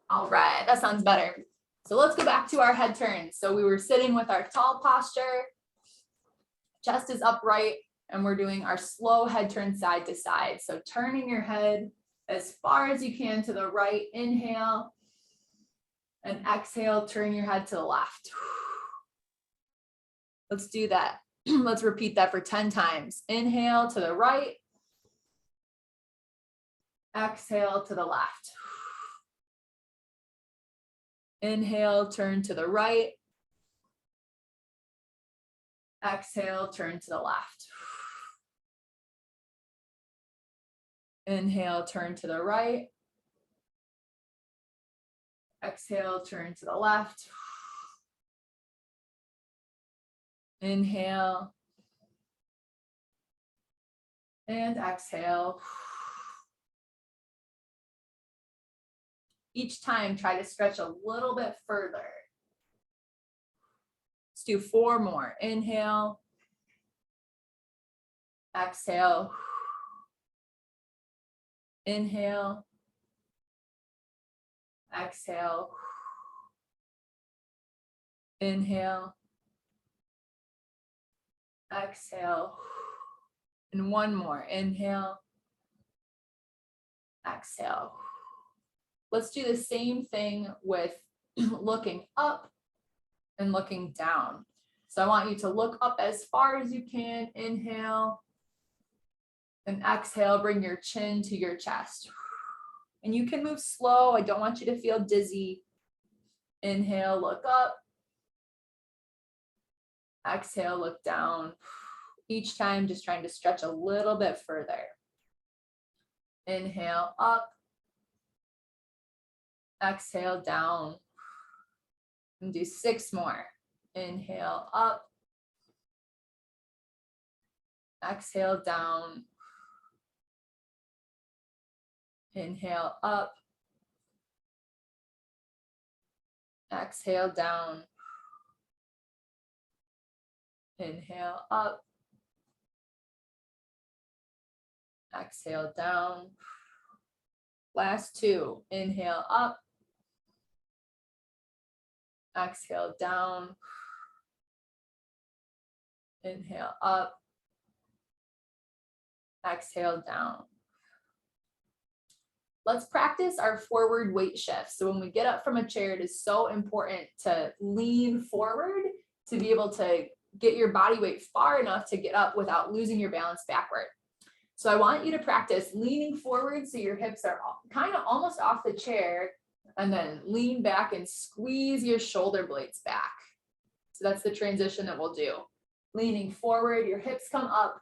All right, that sounds better. So let's go back to our head turns. So we were sitting with our tall posture, chest is upright, and we're doing our slow head turn side to side. So turning your head as far as you can to the right, inhale, and exhale, turn your head to the left. Let's do that. Let's repeat that for 10 times. Inhale to the right, exhale to the left. Inhale, turn to the right. Exhale, turn to the left. Inhale, turn to the right. Exhale, turn to the left. Inhale. And exhale. Each time, try to stretch a little bit further. Let's do 4 more. Inhale. Exhale. Inhale. Exhale. Inhale. Exhale. And 1 more. Inhale. Exhale. Let's do the same thing with looking up and looking down. So I want you to look up as far as you can. Inhale. And exhale, bring your chin to your chest. And you can move slow. I don't want you to feel dizzy. Inhale, look up. Exhale, look down. Each time, just trying to stretch a little bit further. Inhale, up. Exhale, down. And do 6 more. Inhale, up. Exhale, down. Inhale, up. Exhale, down. Inhale, up. Exhale, down. Last 2. Inhale, up. Exhale, down. Inhale, up. Exhale, down. Let's practice our forward weight shift. So when we get up from a chair, it is so important to lean forward to be able to get your body weight far enough to get up without losing your balance backward. So I want you to practice leaning forward so your hips are kind of almost off the chair, and then lean back and squeeze your shoulder blades back. So that's the transition that we'll do. Leaning forward, your hips come up.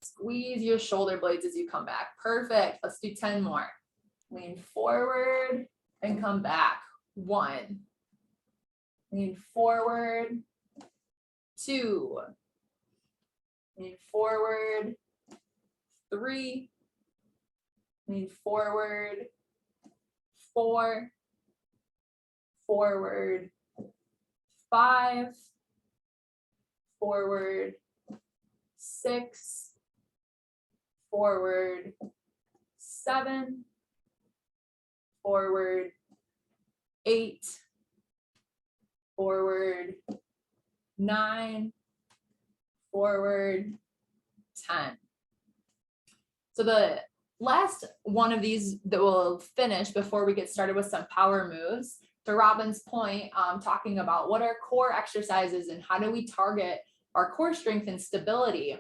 Squeeze your shoulder blades as you come back. Perfect. Let's do 10 more. Lean forward and come back. 1. Lean forward. 2. Lean forward. 3. Lean forward. 4. Forward. 5. Forward. 6. Forward. 7. Forward. 8. Forward. 9. Forward. 10. So the last one of these that we'll finish before we get started with some power moves, to Robin's point, talking about what are core exercises and how do we target our core strength and stability.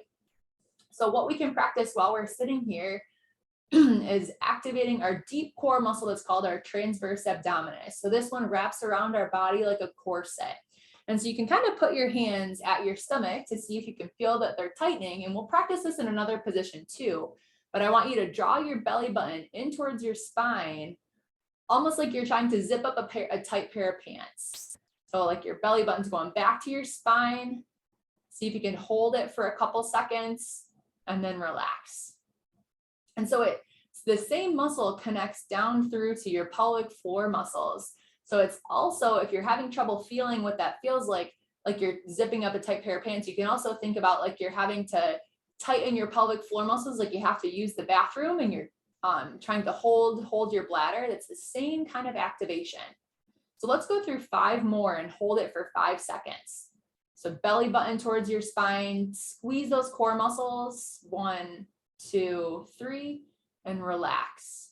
So what we can practice while we're sitting here is activating our deep core muscle that's called our transverse abdominis. So this one wraps around our body like a corset. And so you can kind of put your hands at your stomach to see if you can feel that they're tightening. And we'll practice this in another position too. But I want you to draw your belly button in towards your spine, almost like you're trying to zip up a tight pair of pants. So like your belly button's going back to your spine. See if you can hold it for a couple seconds and then relax. And so it's the same muscle connects down through to your pelvic floor muscles. So it's also, if you're having trouble feeling what that feels like you're zipping up a tight pair of pants, you can also think about like you're having to tighten your pelvic floor muscles, like you have to use the bathroom and you're trying to hold your bladder. That's the same kind of activation. So let's go through 5 more and hold it for 5 seconds. So belly button towards your spine, squeeze those core muscles, 1, 2, 3, and relax.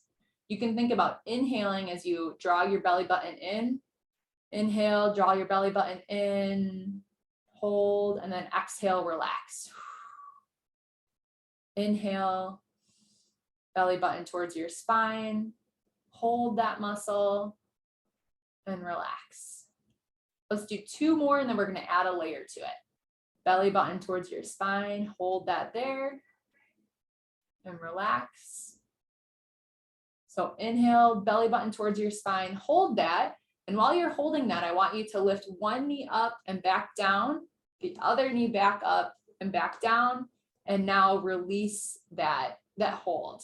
You can think about inhaling as you draw your belly button in. Inhale, draw your belly button in, hold, and then exhale, relax. Inhale, belly button towards your spine, hold that muscle, and relax. Let's do 2 more, and then we're going to add a layer to it. Belly button towards your spine, hold that there, and relax. So inhale, belly button towards your spine, hold that. And while you're holding that, I want you to lift one knee up and back down, the other knee back up and back down, and now release that hold.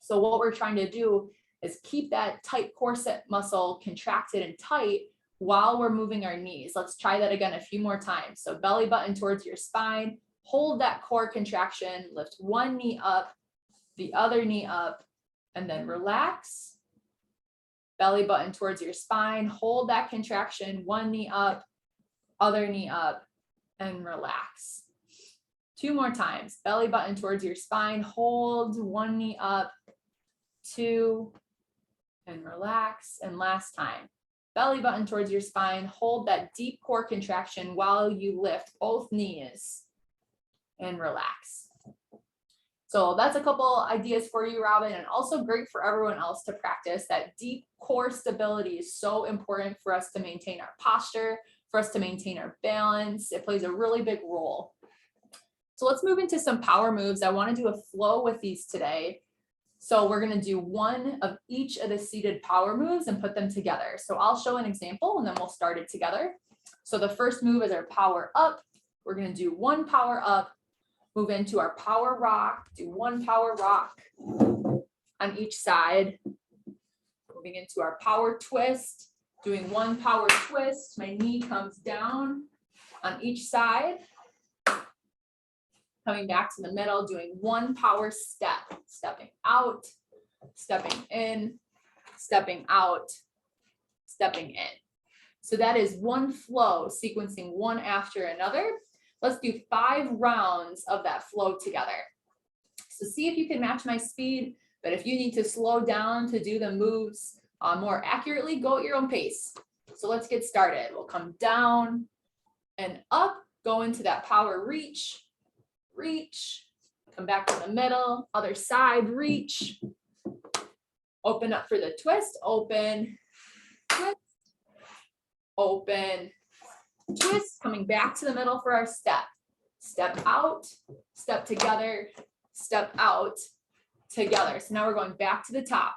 So what we're trying to do is keep that tight corset muscle contracted and tight while we're moving our knees. Let's try that again a few more times. So belly button towards your spine, hold that core contraction, lift one knee up, the other knee up, and then relax. Belly button towards your spine, hold that contraction, one knee up, other knee up, and relax. 2 more times. Belly button towards your spine, hold one knee up, 2, and relax. And last time. Belly button towards your spine, hold that deep core contraction while you lift both knees and relax. So that's a couple ideas for you, Robin, and also great for everyone else to practice. That deep core stability is so important for us to maintain our posture, for us to maintain our balance. It plays a really big role. So let's move into some power moves. I want to do a flow with these today. So we're going to do one of each of the seated power moves and put them together. So I'll show an example and then we'll start it together. So the first move is our power up. We're going to do 1 power up, move into our power rock, do 1 power rock on each side. Moving into our power twist, doing 1 power twist. My knee comes down on each side. Coming back to the middle, doing 1 power step, stepping out, stepping in, stepping out, stepping in. So that is one flow, sequencing one after another. Let's do 5 rounds of that flow together. So see if you can match my speed, but if you need to slow down to do the moves more accurately, go at your own pace. So let's get started. We'll come down and up, go into that power reach, reach, come back to the middle, other side, reach, open up for the twist, open, twist, open, twist, coming back to the middle for our step. Step out, step together, step out, together. So now we're going back to the top,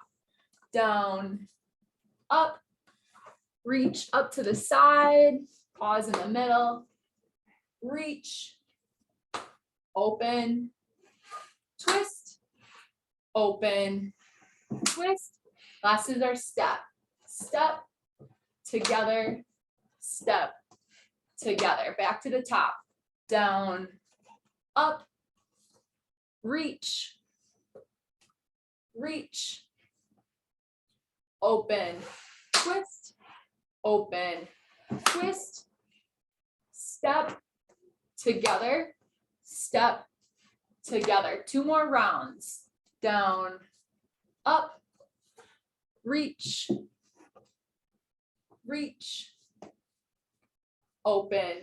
down, up, reach up to the side, pause in the middle, reach, open, twist, open, twist. Last is our step. Step, together, step, together. Back to the top, down, up, reach, reach, open, twist, open, twist, step, together, step, together. 2 more rounds. Down, up, reach, reach, open,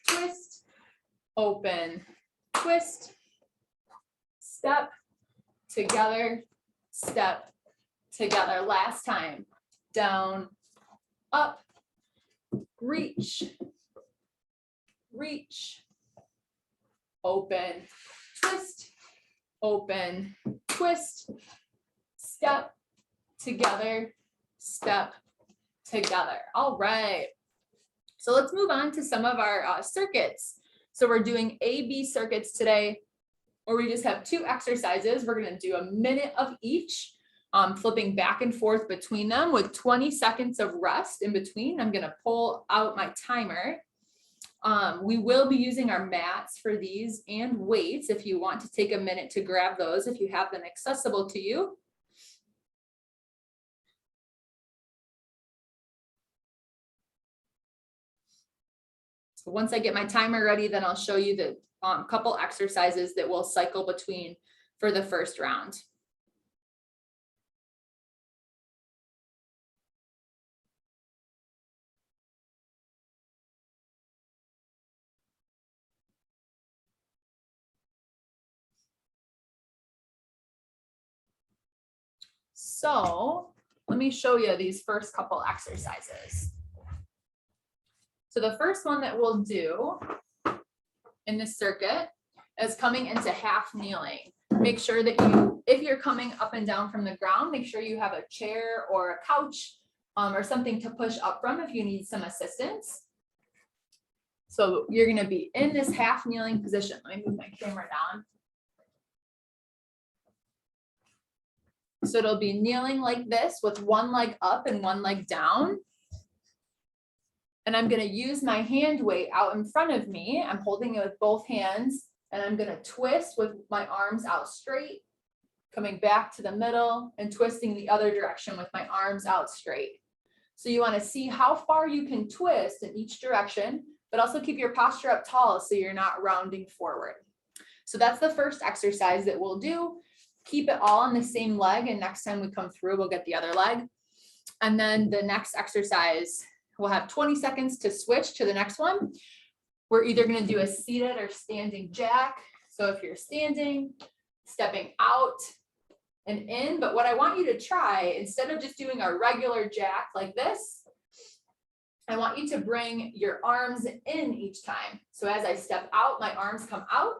twist, open, twist, step, together, step, together. Last time. Down, up, reach, reach, open, twist, open, twist, step, together, step, together. All right. So let's move on to some of our circuits. So we're doing A-B circuits today, where we just have 2 exercises. We're going to do a minute of each, flipping back and forth between them with 20 seconds of rest in between. I'm going to pull out my timer. We will be using our mats for these and weights if you want to take a minute to grab those, if you have them accessible to you. So once I get my timer ready, then I'll show you the couple exercises that we'll cycle between for the first round. So let me show you these first couple exercises. So the first one that we'll do in this circuit is coming into half kneeling. Make sure that you, if you're coming up and down from the ground, make sure you have a chair or a couch or something to push up from if you need some assistance. So you're going to be in this half kneeling position. Let me move my camera down. So it'll be kneeling like this with one leg up and one leg down. And I'm going to use my hand weight out in front of me. I'm holding it with both hands, and I'm going to twist with my arms out straight, coming back to the middle and twisting the other direction with my arms out straight. So you want to see how far you can twist in each direction, but also keep your posture up tall so you're not rounding forward. So that's the first exercise that we'll do. Keep it all on the same leg, and next time we come through, we'll get the other leg. And then the next exercise, we'll have 20 seconds to switch to the next one. We're either going to do a seated or standing jack. So if you're standing, stepping out and in, but what I want you to try, instead of just doing a regular jack like this, I want you to bring your arms in each time. So as I step out, my arms come out.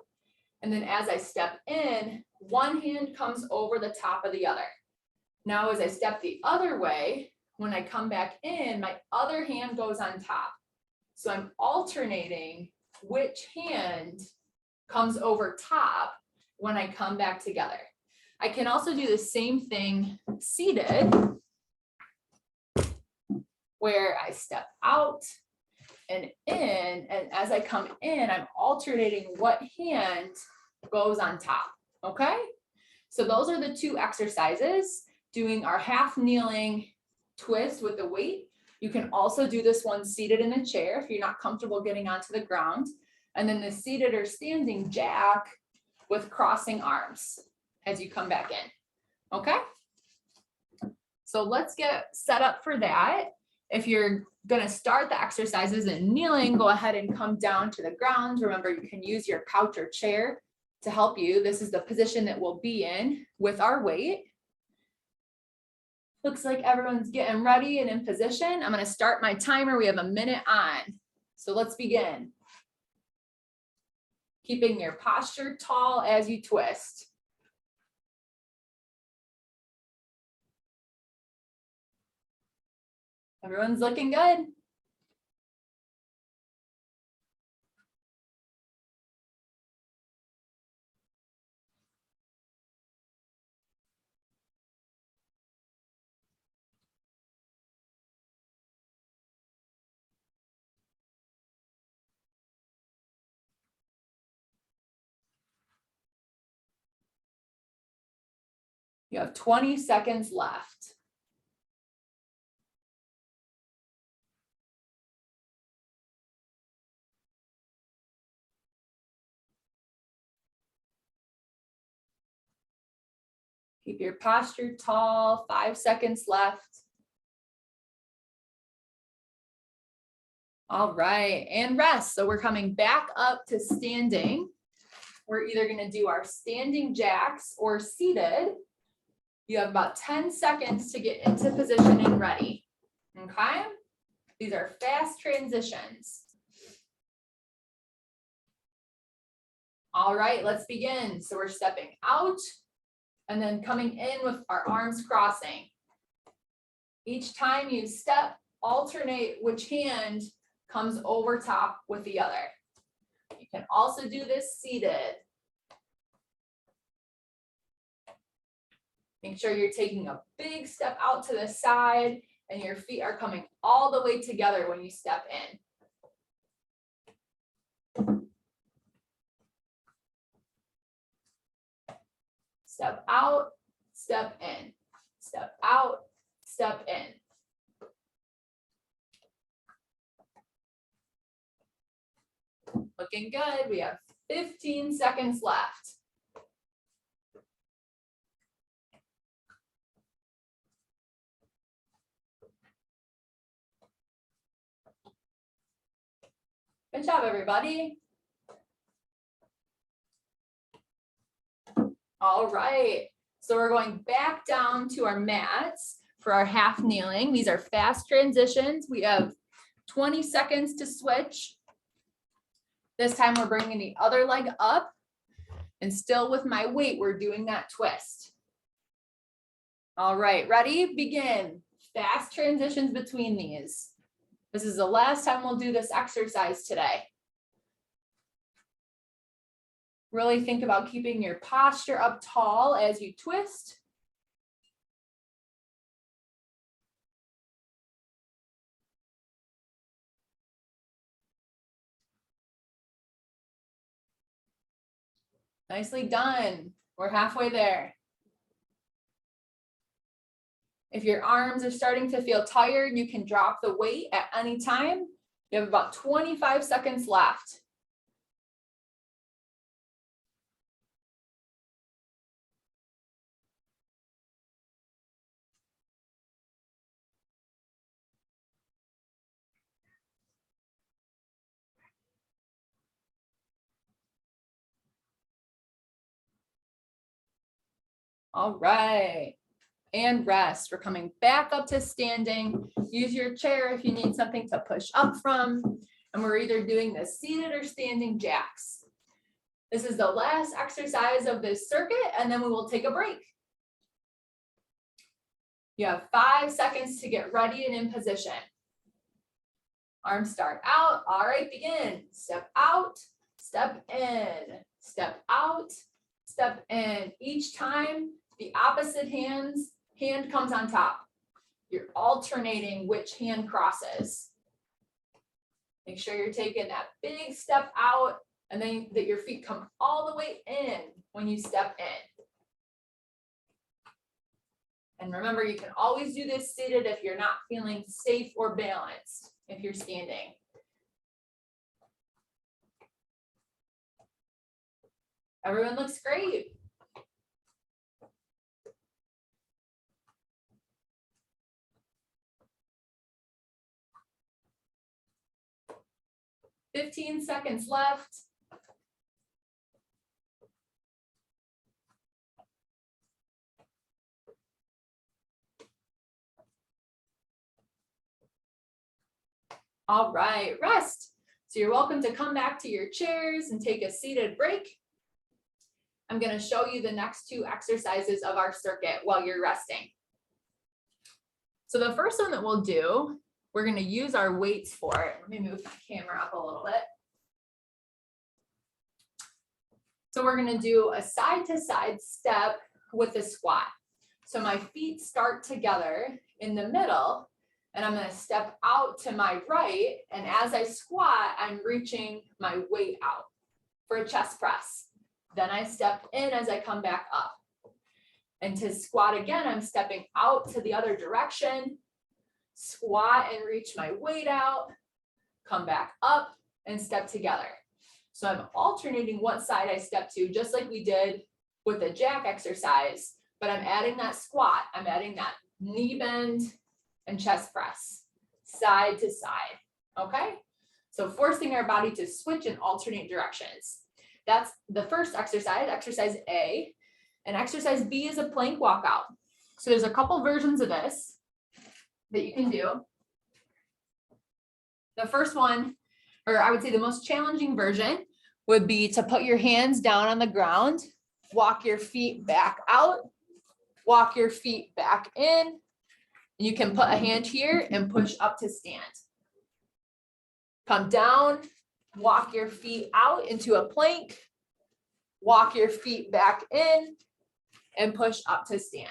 And then as I step in, one hand comes over the top of the other. Now, as I step the other way, when I come back in, my other hand goes on top. So I'm alternating which hand comes over top when I come back together. I can also do the same thing seated, where I step out and in, and as I come in, I'm alternating what hand goes on top, okay? So those are the two exercises, doing our half kneeling twist with the weight. You can also do this one seated in a chair if you're not comfortable getting onto the ground, and then the seated or standing jack with crossing arms as you come back in, okay? So let's get set up for that. If you're going to start the exercises in kneeling, go ahead and come down to the ground. Remember, you can use your couch or chair to help you. This is the position that we'll be in with our weight. Looks like everyone's getting ready and in position. I'm going to start my timer. We have a minute on. So let's begin. Keeping your posture tall as you twist. Everyone's looking good. You have 20 seconds left. Keep your posture tall, 5 seconds left. All right, and rest. So we're coming back up to standing. We're either going to do our standing jacks or seated. You have about 10 seconds to get into position and ready. Okay? These are fast transitions. All right, let's begin. So we're stepping out and then coming in with our arms crossing. Each time you step, alternate which hand comes over top with the other. You can also do this seated. Make sure you're taking a big step out to the side and your feet are coming all the way together when you step in. step out, step in, step out, step in. Looking good. We have 15 seconds left. Good job, everybody. All right. So we're going back down to our mats for our half kneeling. These are fast transitions. We have 20 seconds to switch. This time we're bringing the other leg up, and still with my weight, we're doing that twist. All right, ready? Begin. Fast transitions between these. This is the last time we'll do this exercise today. Really think about keeping your posture up tall as you twist. Nicely done. We're halfway there. If your arms are starting to feel tired, you can drop the weight at any time. You have about 25 seconds left. All right. And rest. We're coming back up to standing. Use your chair if you need something to push up from. And we're either doing the seated or standing jacks. This is the last exercise of this circuit, and then we will take a break. You have 5 seconds to get ready and in position. Arms start out. All right, begin. Step out, step in, step out, step in. Each time, the opposite hand comes on top. You're alternating which hand crosses. Make sure you're taking that big step out, and then that your feet come all the way in when you step in. And remember, you can always do this seated if you're not feeling safe or balanced if you're standing. Everyone looks great. $15 seconds left. All right, rest. So you're welcome to come back to your chairs and take a seated break. I'm going to show you the next 2 exercises of our circuit while you're resting. So the first one that we'll do, we're going to use our weights for it. Let me move my camera up a little bit. So we're going to do a side-to-side step with a squat. So my feet start together in the middle, and I'm going to step out to my right. And as I squat, I'm reaching my weight out for a chest press. Then I step in as I come back up. And to squat again, I'm stepping out to the other direction, squat and reach my weight out, come back up and step together. So I'm alternating what side I step to, just like we did with the jack exercise, but I'm adding that squat, I'm adding that knee bend and chest press, side to side, okay? So forcing our body to switch and alternate directions. That's the first exercise, exercise A, and exercise B is a plank walkout. So there's a couple versions of this that you can do. The first one, or I would say the most challenging version, would be to put your hands down on the ground, walk your feet back out, walk your feet back in. You can put a hand here and push up to stand. Come down, walk your feet out into a plank, walk your feet back in, and push up to stand.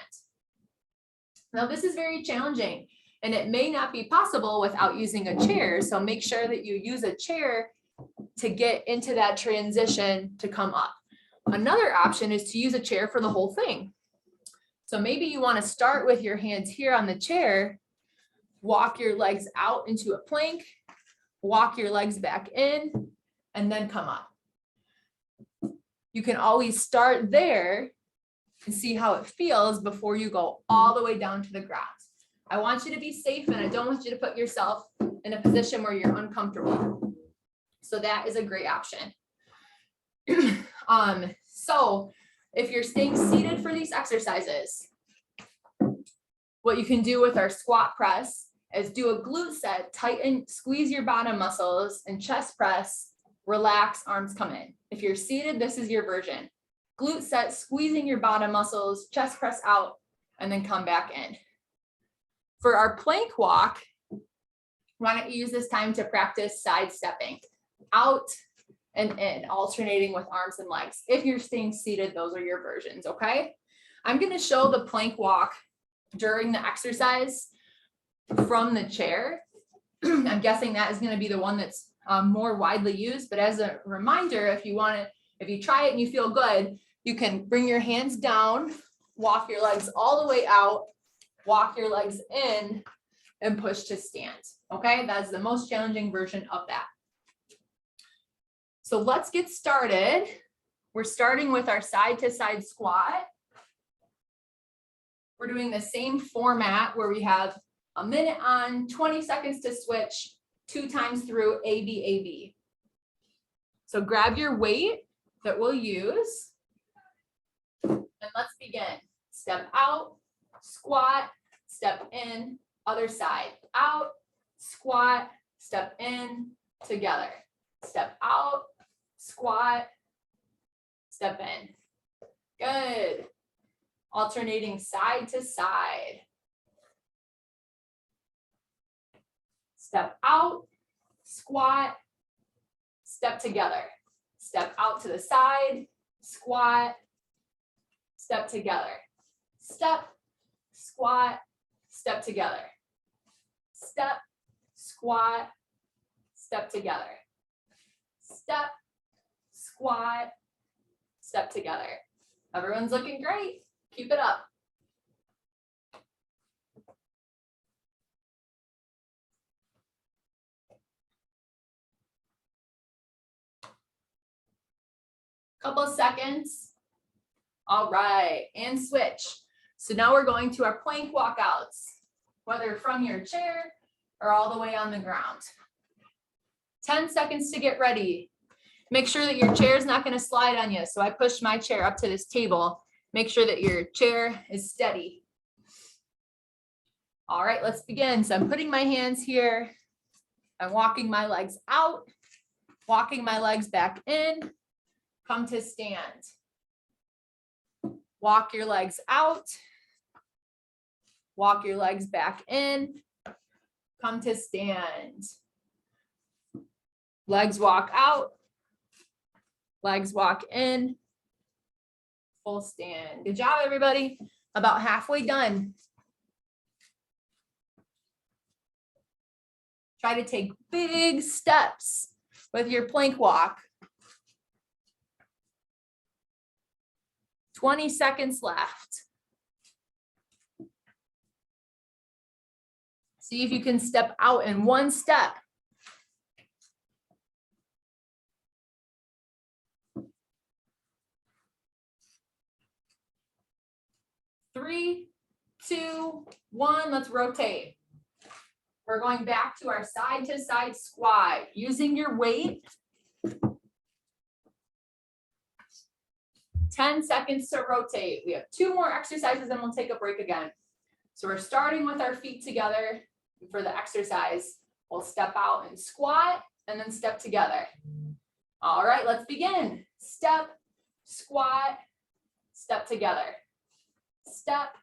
Now this is very challenging, and it may not be possible without using a chair, so make sure that you use a chair to get into that transition to come up. Another option is to use a chair for the whole thing. So maybe you want to start with your hands here on the chair, walk your legs out into a plank, walk your legs back in, and then come up. You can always start there and see how it feels before you go all the way down to the ground. I want you to be safe, and I don't want you to put yourself in a position where you're uncomfortable. So that is a great option. So if you're staying seated for these exercises, what you can do with our squat press is do a glute set, tighten, squeeze your bottom muscles, and chest press, relax, arms come in. If you're seated, this is your version. Glute set, squeezing your bottom muscles, chest press out, and then come back in. For our plank walk, why don't you use this time to practice side stepping out and in, alternating with arms and legs. If you're staying seated, those are your versions, okay? I'm gonna show the plank walk during the exercise from the chair. I'm guessing that is gonna be the one that's more widely used, but as a reminder, if you try it and you feel good, you can bring your hands down, walk your legs all the way out, walk your legs in, and push to stand, okay? That's the most challenging version of that. So let's get started. We're starting with our side to side squat. We're doing the same format where we have a minute on, 20 seconds to switch, 2 times through AB. So grab your weight that we'll use. And let's begin. Step out, squat, step in, other side, out, squat, step in, together. Step out, squat, step in. Good. Alternating side to side. Step out, squat, step together. Step out to the side, squat, step together. Step, squat, step together. Step, squat, step together. Step, squat, step together. Everyone's looking great. Keep it up. Couple seconds. All right, and switch. So now we're going to our plank walkouts, whether from your chair or all the way on the ground. 10 seconds to get ready. Make sure that your chair is not going to slide on you. So I pushed my chair up to this table. Make sure that your chair is steady. All right, let's begin. So I'm putting my hands here. I'm walking my legs out, walking my legs back in. Come to stand. Walk your legs out. Walk your legs back in. Come to stand. Legs walk out. Legs walk in. Full stand. Good job, everybody. About halfway done. Try to take big steps with your plank walk. 20 seconds left. See if you can step out in one step. Three, 2, 1, let's rotate. We're going back to our side to side squat, using your weight. 10 seconds to rotate. We have 2 more exercises and we'll take a break again. So we're starting with our feet together for the exercise. We'll step out and squat and then step together. All right, let's begin. Step, squat, step together. Step,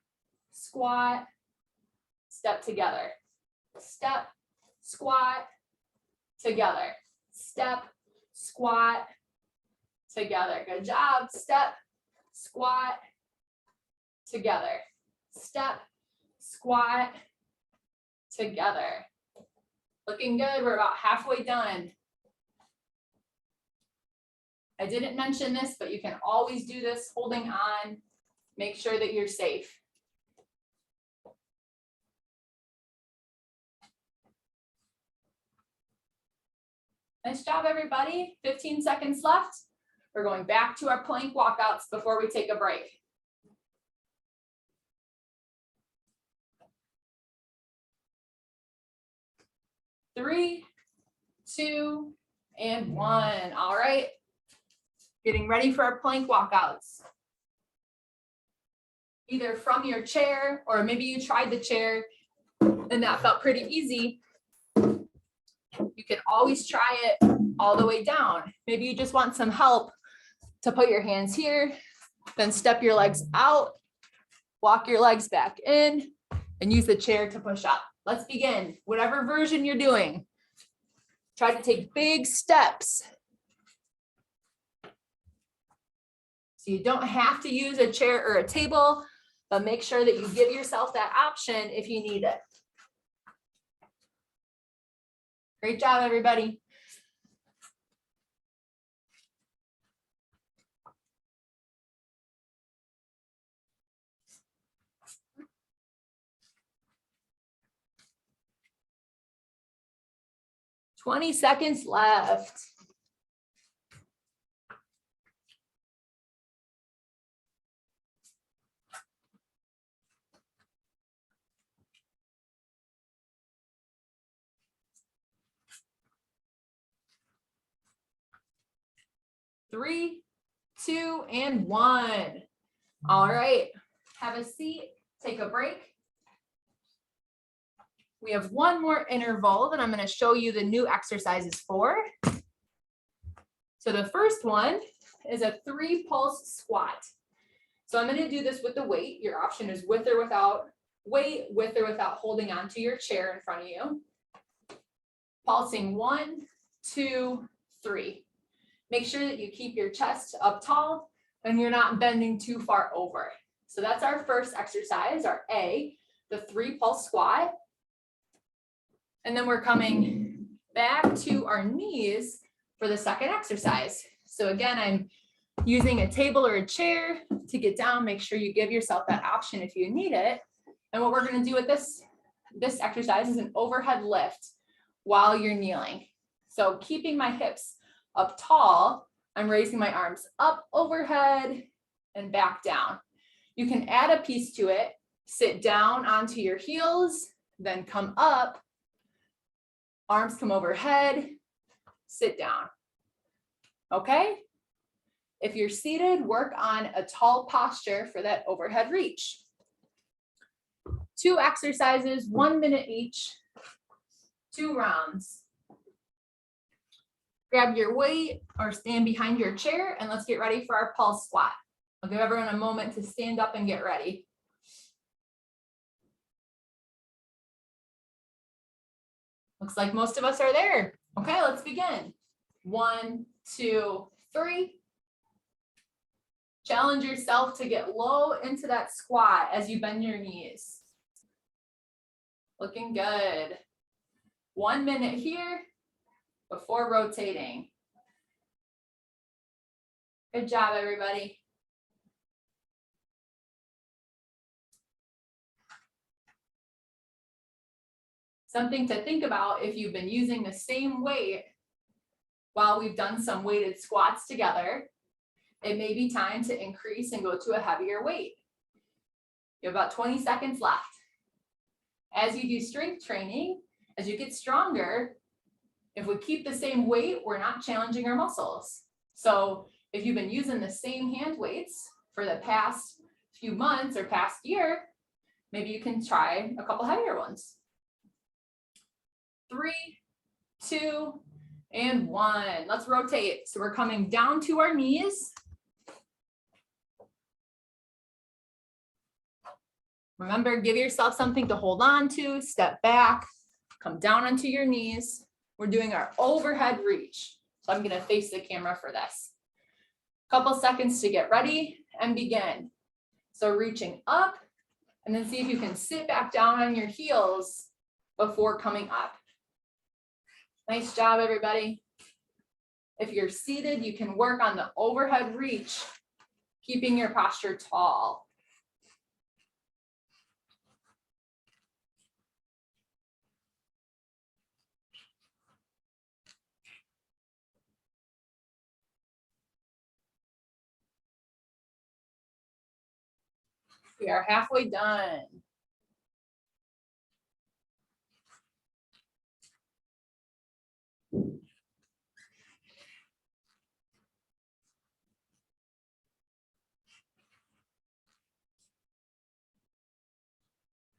squat, step together. Step, squat, together. Step, squat, together. Good job. Step, squat, together. Step, squat, together. Looking good. We're about halfway done. I didn't mention this, but you can always do this holding on. Make sure that you're safe. Nice job, everybody. 15 seconds left. We're going back to our plank walkouts before we take a break. 3, 2, and 1. All right. Getting ready for our plank walkouts. Either from your chair, or maybe you tried the chair and that felt pretty easy. You can always try it all the way down. Maybe you just want some help to put your hands here, then step your legs out, walk your legs back in, and use the chair to push up. Let's begin. Whatever version you're doing, try to take big steps. So you don't have to use a chair or a table, but make sure that you give yourself that option if you need it. Great job, everybody. "20 seconds left. Three, 2, and 1. All right, have a seat, take a break. We have one more interval that I'm going to show you the new exercises for. So the first one is a 3-pulse squat. So I'm going to do this with the weight. Your option is with or without weight, with or without holding onto your chair in front of you. Pulsing 1, 2, 3. Make sure that you keep your chest up tall and you're not bending too far over. So that's our first exercise, our A, the 3-pulse squat. And then we're coming back to our knees for the second exercise. So again, I'm using a table or a chair to get down. Make sure you give yourself that option if you need it. And what we're going to do with this exercise is an overhead lift while you're kneeling. So keeping my hips up tall, I'm raising my arms up overhead and back down. You can add a piece to it, sit down onto your heels, then come up, arms come overhead, sit down. Okay? If you're seated, work on a tall posture for that overhead reach. 2 exercises, 1 minute each, 2 rounds. Grab your weight or stand behind your chair and let's get ready for our pulse squat. I'll give everyone a moment to stand up and get ready. Looks like most of us are there. Okay, let's begin. 1, 2, 3. Challenge yourself to get low into that squat as you bend your knees. Looking good. 1 minute here before rotating. Good job, everybody. Something to think about if you've been using the same weight while we've done some weighted squats together, it may be time to increase and go to a heavier weight. You have about 20 seconds left. As you do strength training, as you get stronger, if we keep the same weight, we're not challenging our muscles. So if you've been using the same hand weights for the past few months or past year, maybe you can try a couple heavier ones. 3, 2, and 1. Let's rotate. So we're coming down to our knees. Remember, give yourself something to hold on to, step back, come down onto your knees. We're doing our overhead reach. So I'm going to face the camera for this. Couple seconds to get ready and begin. So reaching up and then see if you can sit back down on your heels before coming up. Nice job, everybody. If you're seated, you can work on the overhead reach, keeping your posture tall. We are halfway done.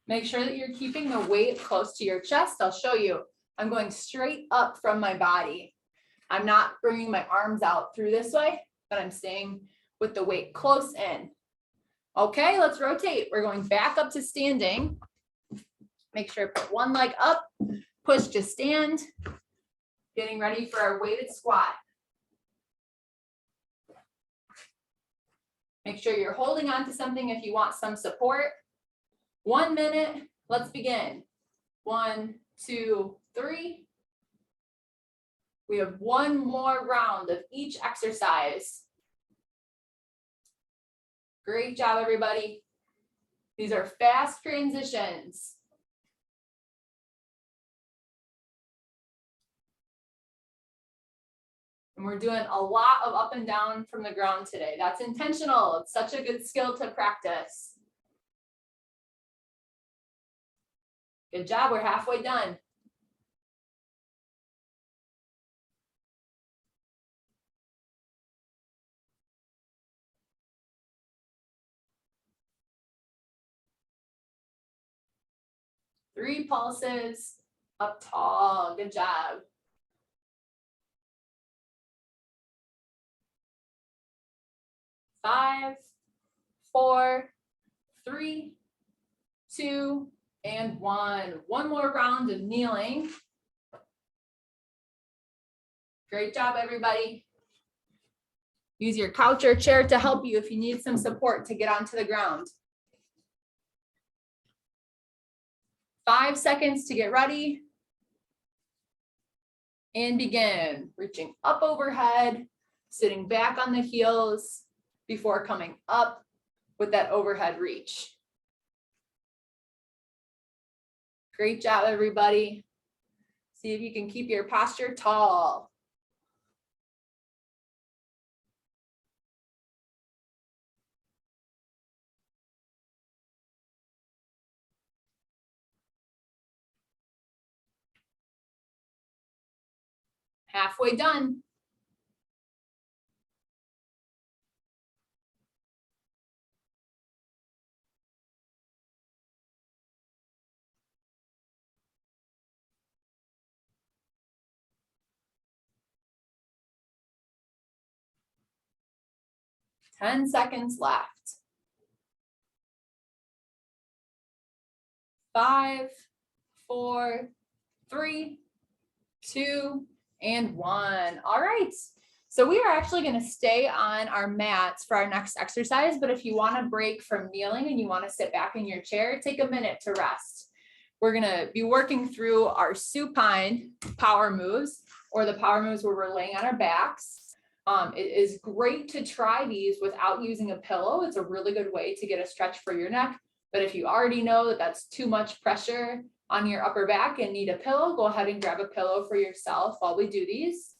Make sure that you're keeping the weight close to your chest. I'll show you. I'm going straight up from my body. I'm not bringing my arms out through this way, but I'm staying with the weight close in. Okay, let's rotate. We're going back up to standing. Make sure to put one leg up, push to stand. Getting ready for our weighted squat. Make sure you're holding on to something if you want some support. 1 minute, let's begin. 1, 2, 3. We have one more round of each exercise. Great job, everybody. These are fast transitions. And we're doing a lot of up and down from the ground today. That's intentional. It's such a good skill to practice. Good job, we're halfway done. Three pulses, up tall, good job. Five, 4, 3, 2, and 1. One more round of kneeling. Great job, everybody. Use your couch or chair to help you if you need some support to get onto the ground. 5 seconds to get ready. And begin. Reaching up overhead, sitting back on the heels before coming up with that overhead reach. Great job, everybody. See if you can keep your posture tall. Halfway done. Ten seconds left. 5, 4, 3, 2, and 1. All right. So we are actually going to stay on our mats for our next exercise, but if you want to break from kneeling and you want to sit back in your chair, take a minute to rest. We're going to be working through our supine power moves, or the power moves where we're laying on our backs. It is great to try these without using a pillow. It's a really good way to get a stretch for your neck. But if you already know that that's too much pressure on your upper back and need a pillow, go ahead and grab a pillow for yourself while we do these.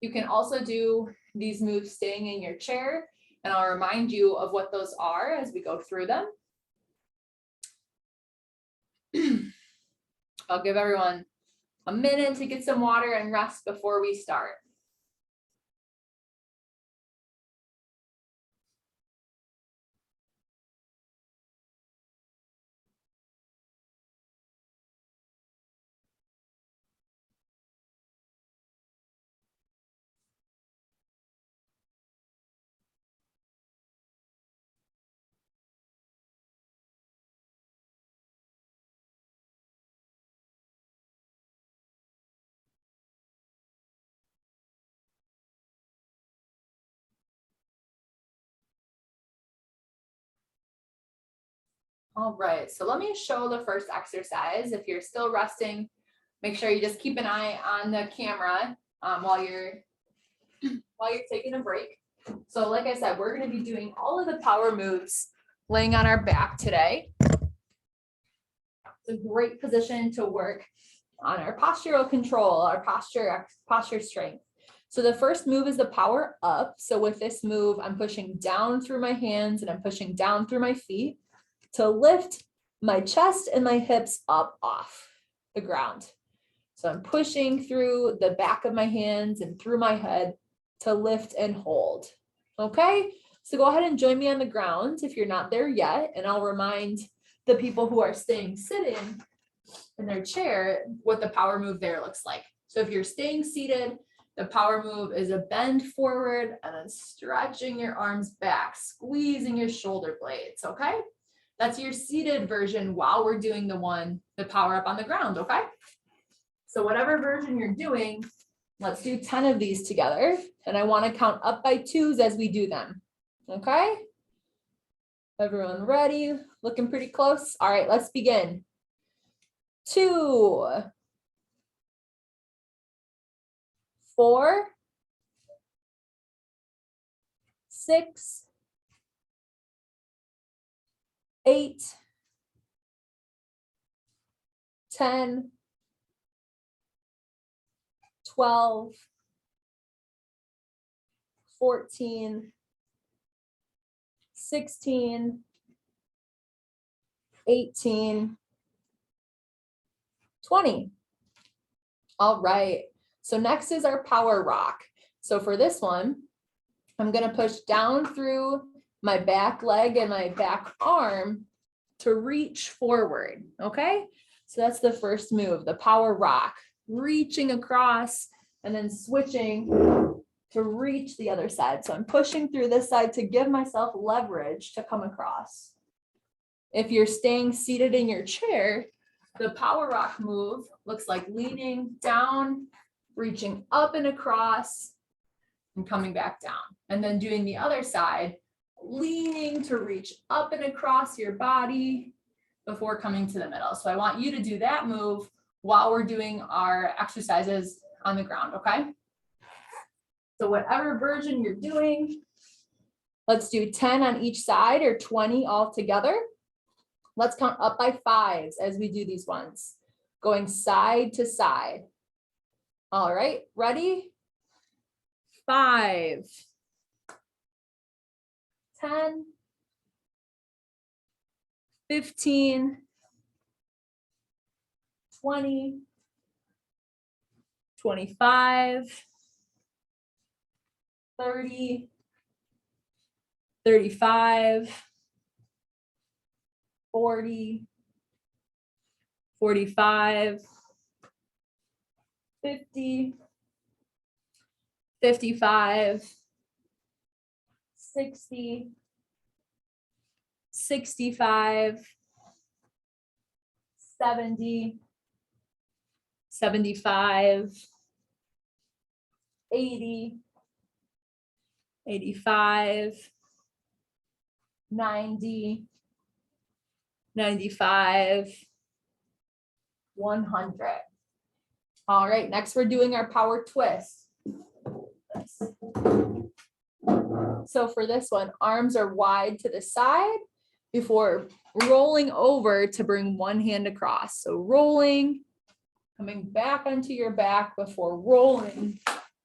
You can also do these moves staying in your chair, and I'll remind you of what those are as we go through them. I'll give everyone a minute to get some water and rest before we start. All right, so let me show the first exercise. If you're still resting, make sure you just keep an eye on the camera. while you're taking a break. So like I said, we're going to be doing all of the power moves laying on our back today. It's a great position to work on our postural control, our posture strength. So the first move is the power up. So with this move, I'm pushing down through my hands and I'm pushing down through my feet to lift my chest and my hips up off the ground. So I'm pushing through the back of my hands and through my head to lift and hold. Okay, so go ahead and join me on the ground if you're not there yet. And I'll remind the people who are staying sitting in their chair what the power move there looks like. So if you're staying seated, the power move is a bend forward and then stretching your arms back, squeezing your shoulder blades, okay? That's your seated version while we're doing the power up on the ground, okay? So whatever version you're doing, let's do 10 of these together. And I want to count up by 2s as we do them, okay? Everyone ready? Looking pretty close? All right, let's begin. 2, 4, 6, 8, 10, 12, 14, 16, 18, 20. All right. So next is our power rock. So for this one, I'm going to push down through my back leg and my back arm to reach forward. Okay. So that's the first move, the power rock, reaching across and then switching to reach the other side. So I'm pushing through this side to give myself leverage to come across. If you're staying seated in your chair, the power rock move looks like leaning down, reaching up and across, and coming back down. And then doing the other side, leaning to reach up and across your body before coming to the middle. So I want you to do that move while we're doing our exercises on the ground, okay? So whatever version you're doing, let's do 10 on each side or 20 all together. Let's count up by 5s as we do these ones, going side to side. All right, ready? 5, 10, 15, 20, 25, 30, 35, 40, 45, 50, 55, 60, 65, 70, 75, 80, 85, 90, 95, 100. All right, next we're doing our power twist. So for this one, arms are wide to the side before rolling over to bring one hand across. So rolling, coming back onto your back before rolling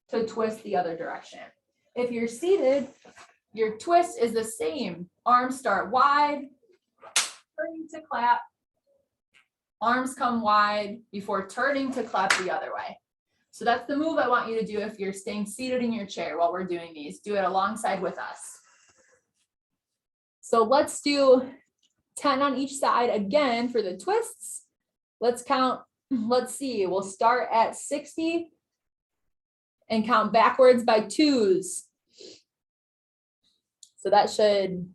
to twist the other direction. If you're seated, your twist is the same. Arms start wide, turning to clap. Arms come wide before turning to clap the other way. So that's the move I want you to do if you're staying seated in your chair while we're doing these. Do it alongside with us. So let's do 10 on each side again for the twists. Let's count. Let's see. We'll start at 60 and count backwards by 2s. So that should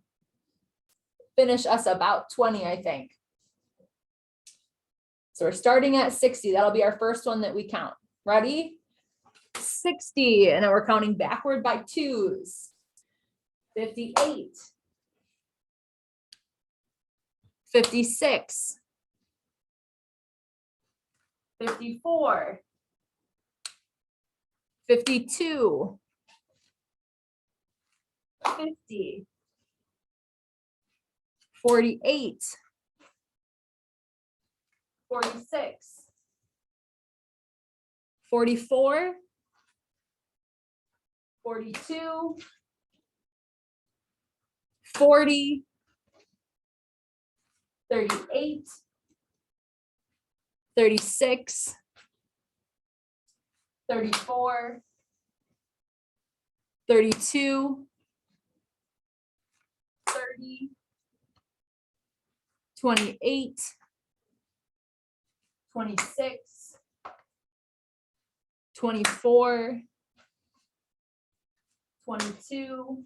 finish us about 20, I think. So we're starting at 60. That'll be our first one that we count. Ready? 60. And then we're counting backward by 2s. 58. 56. 54. 52, 50, 48, 46, 44, 42, 40, 38, 36, 34, 32, 30, 28, 26, 24, 22,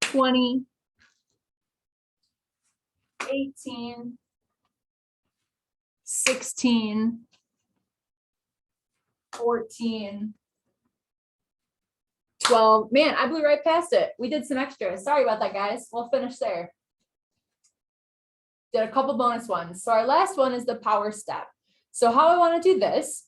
20, 18, 16, 14, 12. Man, I blew right past it. We did some extras. Sorry about that, guys. We'll finish there. Did a couple bonus ones. So our last one is the power step. So how I want to do this,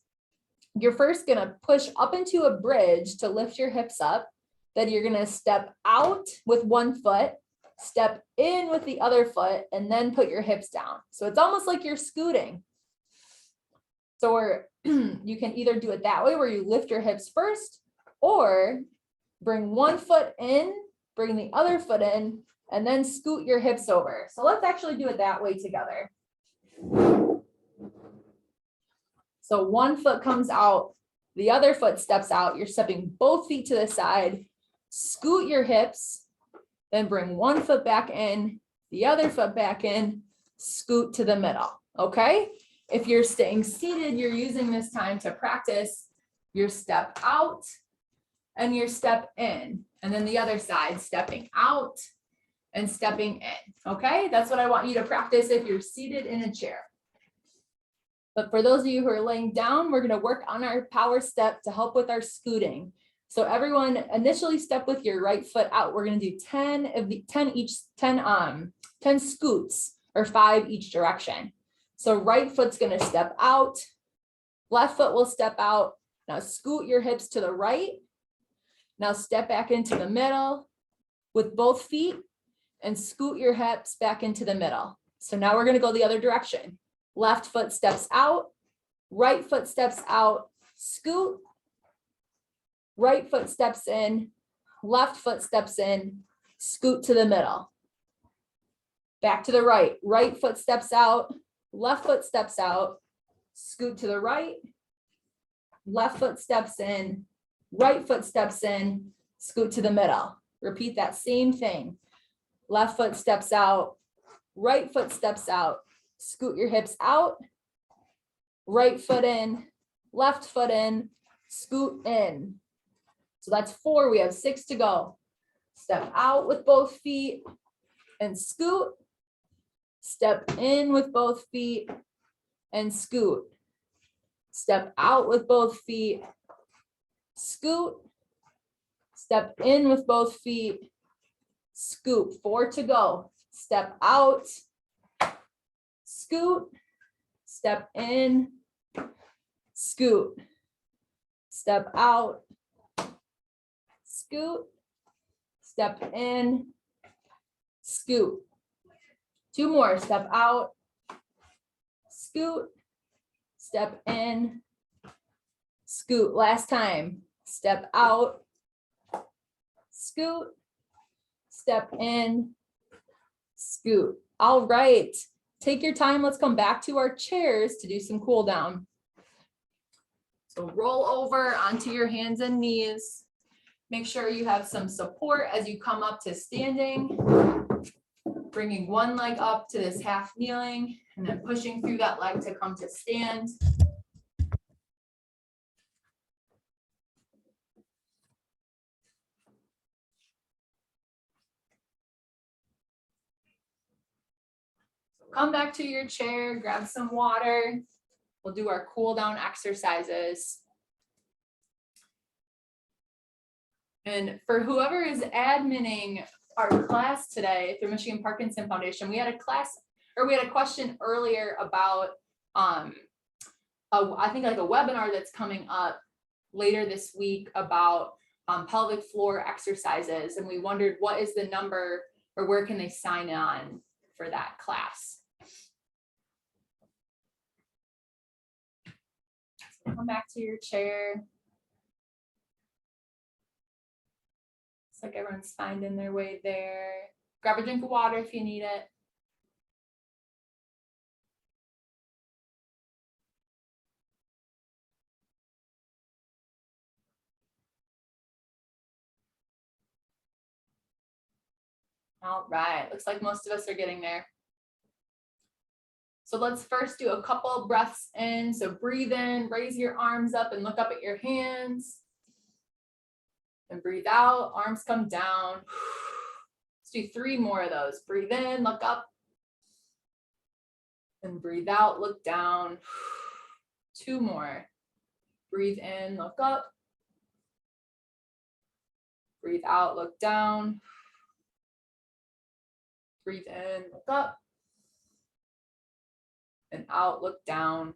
you're first going to push up into a bridge to lift your hips up. Then you're going to step out with one foot, step in with the other foot, and then put your hips down. So it's almost like you're scooting. So you can either do it that way where you lift your hips first, or bring one foot in, bring the other foot in, and then scoot your hips over. So let's actually do it that way together. So one foot comes out, the other foot steps out. You're stepping both feet to the side, scoot your hips, then bring one foot back in, the other foot back in, scoot to the middle, okay? If you're staying seated, you're using this time to practice your step out and your step in, and then the other side, stepping out and stepping in, okay? That's what I want you to practice if you're seated in a chair. But for those of you who are laying down, we're gonna work on our power step to help with our scooting. So everyone initially step with your right foot out. We're gonna do 10 scoots, or 5 each direction. So right foot's gonna step out, left foot will step out. Now scoot your hips to the right. Now step back into the middle with both feet and scoot your hips back into the middle. So now we're gonna go the other direction. Left foot steps out, right foot steps out, scoot, right foot steps in, left foot steps in, scoot to the middle. Back to the right, right foot steps out, left foot steps out, scoot to the right, left foot steps in, right foot steps in, scoot to the middle. Repeat that same thing. Left foot steps out, right foot steps out, scoot your hips out, right foot in, left foot in, scoot in. So that's 4, we have 6 to go. Step out with both feet and scoot. Step in with both feet and scoot. Step out with both feet, scoot. Step in with both feet, scoot. 4 to go. Step out, scoot, step in, scoot, step out, scoot, step in, scoot. 2 more, step out, scoot, step in, scoot. Last time, step out, scoot, step in, scoot. All right. Take your time. Let's come back to our chairs to do some cool down. So roll over onto your hands and knees. Make sure you have some support as you come up to standing. Bringing one leg up to this half kneeling and then pushing through that leg to come to stand. Come back to your chair, grab some water. We'll do our cool down exercises. And for whoever is adminning our class today through Michigan Parkinson Foundation, we had a question earlier about I think like a webinar that's coming up later this week about pelvic floor exercises, and we wondered what is the number or where can they sign on for that class. So come back to your chair. Looks like everyone's finding their way there. Grab a drink of water if you need it. All right, looks like most of us are getting there. So let's first do a couple breaths in. So breathe in, raise your arms up and look up at your hands. And breathe out, arms come down. Let's do 3 more of those. Breathe in, look up. And breathe out, look down. 2 more. Breathe in, look up. Breathe out, look down. Breathe in, look up. And out, look down.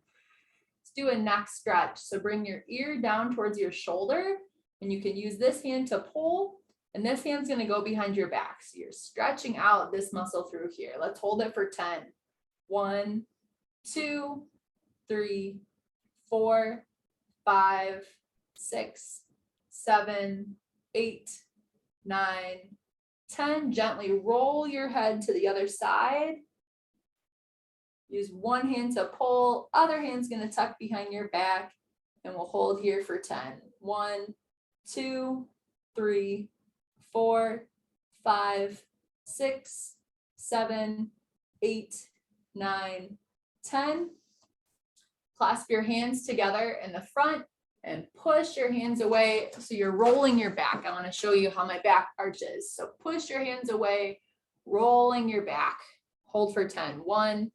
Let's do a neck stretch. So bring your ear down towards your shoulder, and you can use this hand to pull, and this hand's going to go behind your back. So you're stretching out this muscle through here. Let's hold it for 10. 1, 2, 3, 4, 5, 6, 7, 8, 9, 10. Gently roll your head to the other side. Use one hand to pull, other hand's going to tuck behind your back, and we'll hold here for 10. 1, 2, 3, 4, 5, 6, 7, 8, 9, 10. Clasp your hands together in the front and push your hands away. So you're rolling your back. I want to show you how my back arches. So push your hands away, rolling your back. Hold for 10. 1,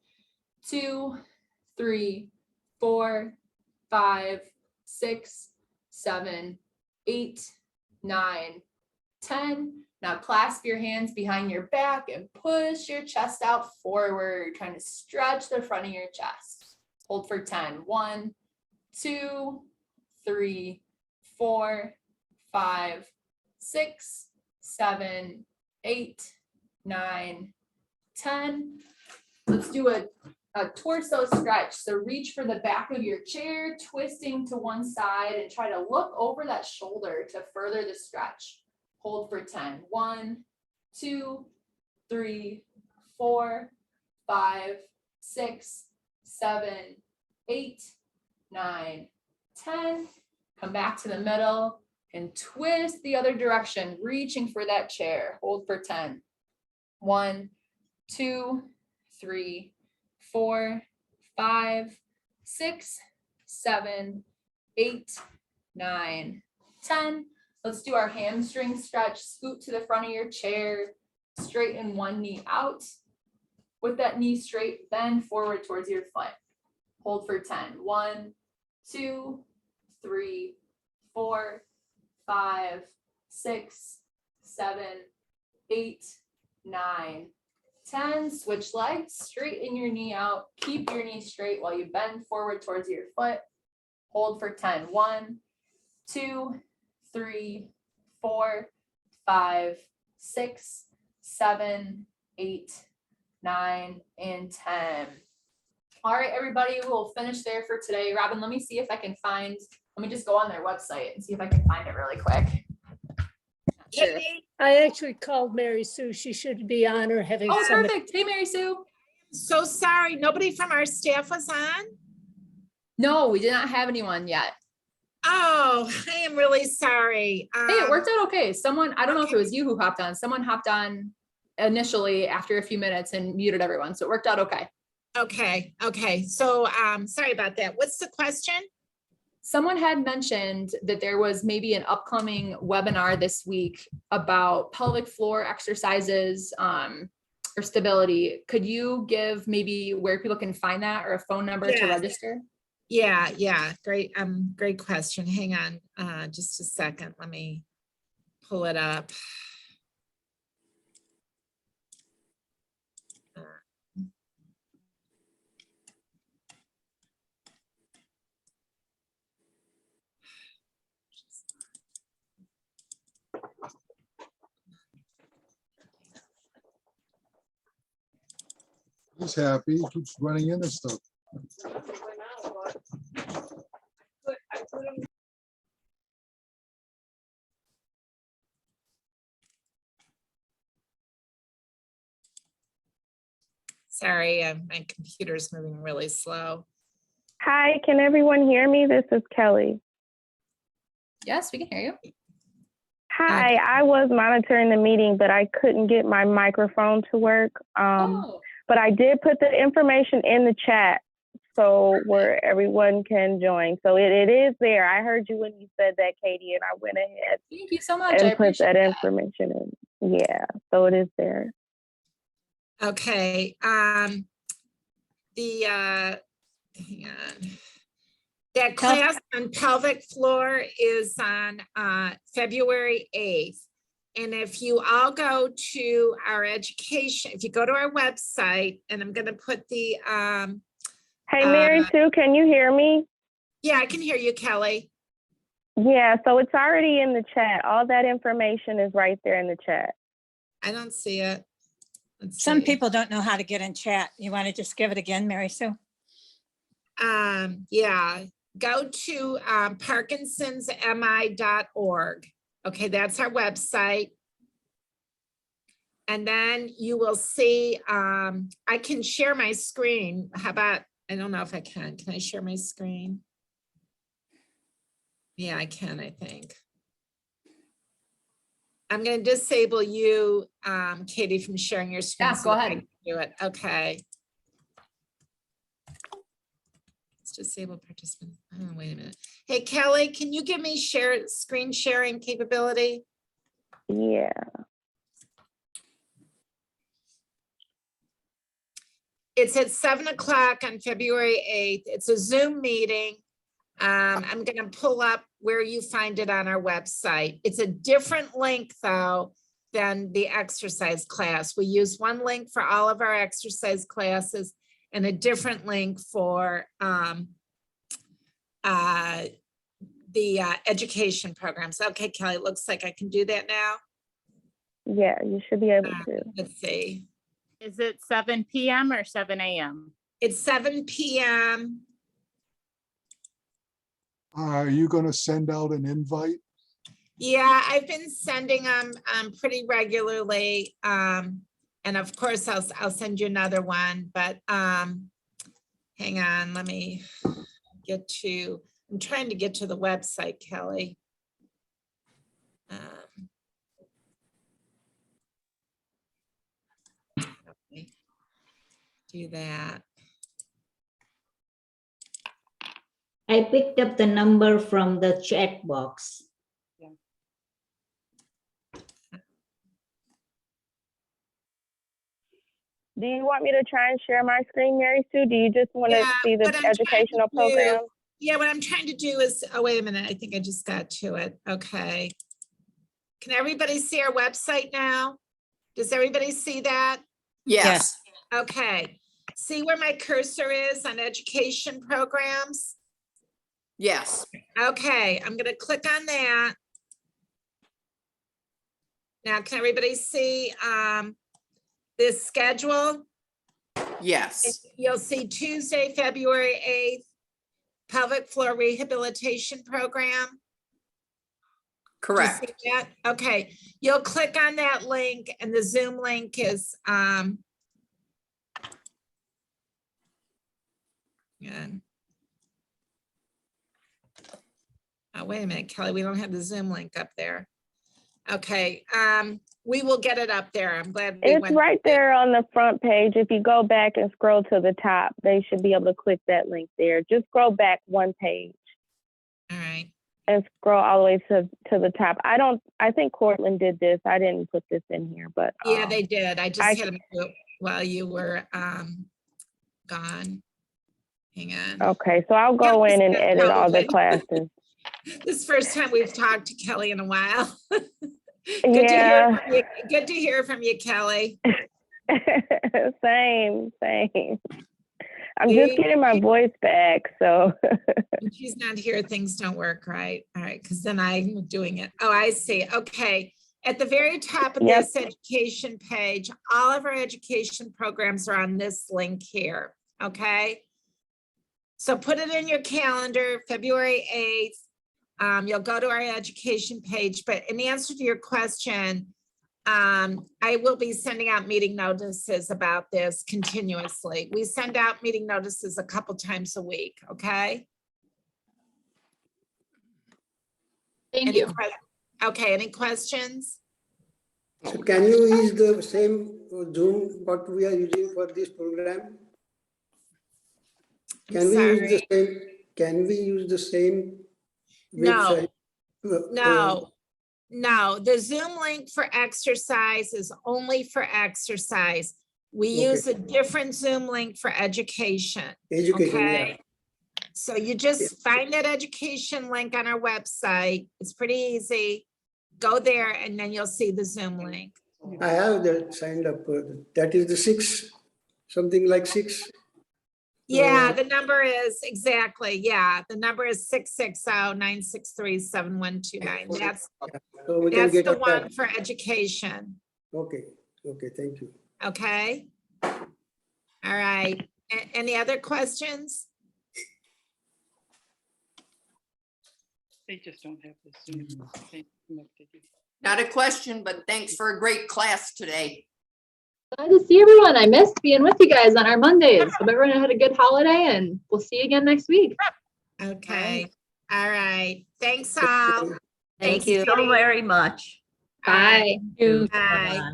2, 3, 4, 5, 6, 7, 8, 9, 10. Now clasp your hands behind your back and push your chest out forward, trying to stretch the front of your chest. Hold for 10. 1, 2, 3, 4, 5, 6, 7, 8, 9, 10. Let's do a torso stretch. So reach for the back of your chair, twisting to one side, and try to look over that shoulder to further the stretch. Hold for 10. 1, 2, 3, 4, 5, 6, 7, 8, 9, 10. Come back to the middle and twist the other direction, reaching for that chair. Hold for 10. 1, 2, 3, 4, 5, 6, 7, 8, 9, 10. Let's do our hamstring stretch. Scoot to the front of your chair, straighten one knee out. With that knee straight, bend forward towards your foot. Hold for 10. 1, 2, 3, 4, 5, 6, 7, 8, 9, 10. Switch legs, straighten your knee out. Keep your knee straight while you bend forward towards your foot. Hold for 10. 1, 2, 3, 4, 5, 6, 7, 8, 9, and 10. All right, everybody, we'll finish there for today. Robin, let me see if I can find, let me just go on their website and see if I can find it really quick. Sure. I actually called Mary Sue. She should be on or having. Oh, perfect. Hey, Mary Sue. So sorry, nobody from our staff was on? No, we did not have anyone yet. Oh, I am really sorry. Hey, it worked out okay. Someone, I don't know if it okay. was you who hopped on. Someone hopped on initially after a few minutes and muted everyone. So it worked out okay. Okay. So sorry about that. What's the question? Someone had mentioned that there was maybe an upcoming webinar this week about pelvic floor exercises or stability. Could you give maybe where people can find that or a phone number to register? Yeah. Great question. Hang on just a second. Let me pull it up. He's happy. He keeps running into stuff. Sorry, my computer's moving really slow. Hi, can everyone hear me? This is Kelly. Yes, we can hear you. Hi, I was monitoring the meeting, but I couldn't get my microphone to work. Oh, But I did put the information in the chat so where everyone can join. So it is there. I heard you when you said that, Katie, and I went ahead thank you so much. I and put appreciate that that. information in. Yeah, so it is there. Okay, hang on. That class on pelvic floor is on February 8th. And if you all go to our education, if you go to our website, and I'm gonna put the, Hey, Mary Sue, can you hear me? yeah, I can hear you, Kelly. Yeah, so it's already in the chat. All that information is right there in the chat. I don't see it. Let's Some see. people don't know how to get in chat. You want to just give it again, Mary Sue? Yeah, go to parkinsonsmi.org. Okay, that's our website. And then you will see, I can share my screen. How about, I don't know if I can. Can I share my screen? Yeah, I can, I think. I'm going to disable you, Katie, from sharing your screen. Yeah, so go that I ahead. can do it. Okay. Let's disable participants. Oh, wait a minute. Hey, Kelly, can you give me screen sharing capability? Yeah. It's at 7 o'clock on February 8th. It's a Zoom meeting. I'm going to pull up where you find it on our website. It's a different link though than the exercise class. We use one link for all of our exercise classes and a different link for the education programs. Okay, Kelly, it looks like I can do that now. Yeah, you should be able to. Let's see. Is it 7 PM or 7 AM? It's 7 PM. Are you gonna send out an invite? Yeah, I've been sending them pretty regularly. And of course, I'll send you another one, but hang on, let me get to, I'm trying to get to the website, Kelly. Okay. Do that. I picked up the number from the chat box. Do you want me to try and share my screen, Mary Sue? Do you just want to Yeah, see the what I'm trying to educational do- program? Yeah, what I'm trying to do is, oh, wait a minute, I think I just got to it. Okay. Can everybody see our website now? Does everybody see that? Yes. Okay. See where my cursor is on education programs? Yes, Okay, I'm gonna click on that. Now, can everybody see this schedule? yes, You'll see Tuesday, February 8th, pelvic floor rehabilitation program. Do you correct. see that? Okay, you'll click on that link and the Zoom link is yeah. Oh, wait a minute, Kelly, we don't have the Zoom link up there. Okay, we will get it up there. I'm glad. we It's went- right there on the front page. If you go back and scroll to the top, they should be able to click that link there. Just scroll back one page All right, and scroll all the way to the top. I think Cortland did this. I didn't put this in here, but yeah, they did. I just I- had them do it while you were gone. Hang on. okay, so I'll go in and edit all the COVID. classes. This is the first time we've talked to Kelly in a while. Yeah. Good to hear from you, Kelly. Same. I'm just getting my voice back, so. When she's not here, things don't work right. All right, because then I'm doing it. Oh, I see. Okay. At the very top of Yep. this education page, all of our education programs are on this link here, okay? So put it in your calendar, February 8th. You'll go to our education page, but in answer to your question, I will be sending out meeting notices about this continuously. We send out meeting notices a couple times a week, okay? Thank Any you. Okay, any questions? So can you use the same Zoom what we are using for this program? Can we use the same? Can we use the same website? No, the Zoom link for exercise is only for exercise. We use a different Zoom link for education. Education, yeah. Okay. So you just find that education link on our website. It's pretty easy. Go there and then you'll see the Zoom link. I have that signed up. That is the 6, something like 6. Yeah, the number is exactly, the number is 660-963-7129. That's So we can get the on one that. for education, Okay, thank you. okay? All right, any other questions? They just don't have the Zoom thing connected. Not a question, but thanks for a great class today. Glad to see everyone. I missed being with you guys on our Mondays. Hope everyone had a good holiday and we'll see you again next week. Okay, all right, thanks all. Thank Thanks, you so Kitty. very much. All right, Bye. Bye.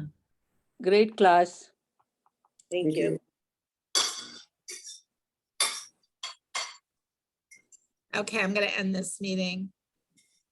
Great class. Thank you. Okay, I'm gonna end this meeting.